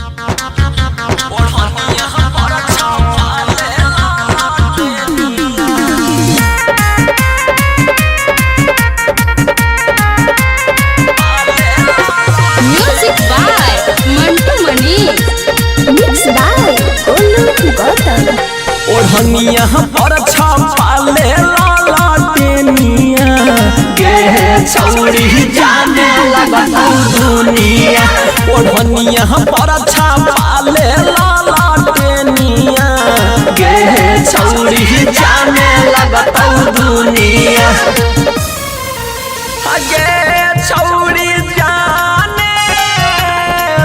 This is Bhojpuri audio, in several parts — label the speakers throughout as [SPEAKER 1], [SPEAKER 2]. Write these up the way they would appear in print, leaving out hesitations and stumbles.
[SPEAKER 1] Music by Mantu Mani. Mixed by Olu Gautam.
[SPEAKER 2] ओढ़निया पर छाले लाला टेनिया गे छौरी जाने लगता दुनिया। ओढ़निया पर छाले लाला टेनिया गे छौरी जाने लगता दुनिया। गे छौरी जाने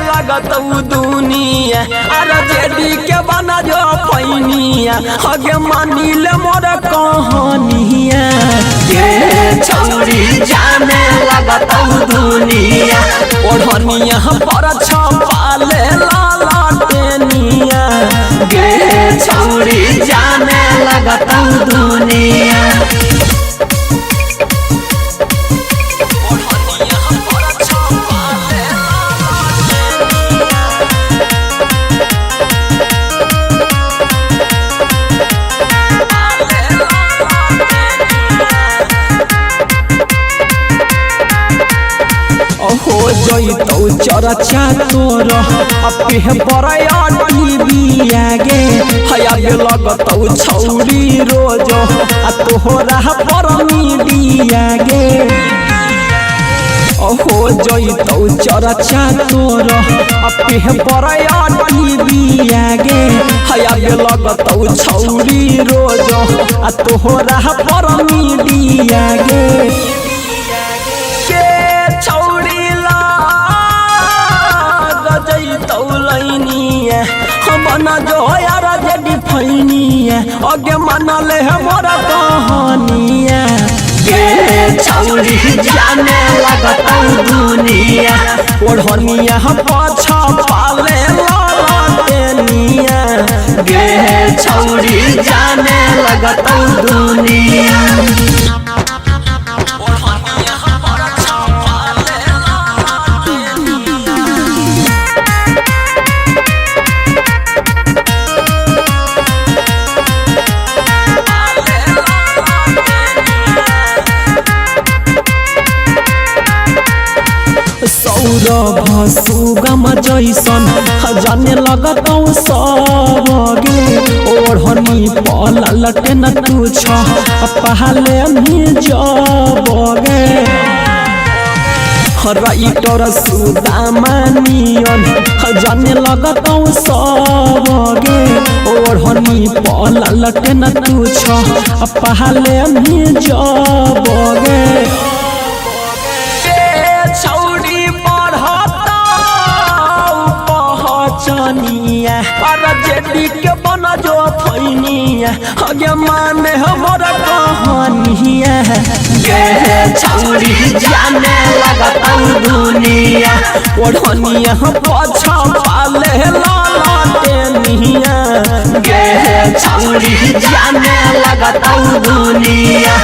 [SPEAKER 2] लगता दुनिया। अरे जेडी के बना जो पैनिया हगे मानिले मोर कहानिया। गे छौरी जाने लगता दुनिया। ओढ़निया पर छाले लाला टेनिया गे छौरी जाने लगता दुनिया। हो जइतौ चरचा तोर अपे बरया टीवी आगे हया गे लगतौ छौरी रोज आ तोहरा पर मीडिया गे। हो जइतौ चरचा तोर अपे बरया टीवी आगे हया गे लगतौ छौरी रोज आ तोहरा पर मीडिया गे। बना जो यार जडी फैनिया अगे मनले हमर कहानिया। गे छौरी जाने लगता दुनिया। ओढ़निया पाछा पाले लाला टेनिया गे छौरी जाने लगता दुनिया। सौरभ सुगम जैसन जाने लगतौ सब गे। ओढ़नी पल न तू छ पहले जब गे। राइटर सुदामानियन जाने लगतौ सब गे। ओढ़नी पल न तू छ पहले जब गे। जेडी के बना जो फैनिया हगे माने हमर कहानिया। गे छौरी जाने लगता दुनिया। ओढ़निया पाछा पाले लाला टेनिया गे छौरी जाने लगता दुनिया।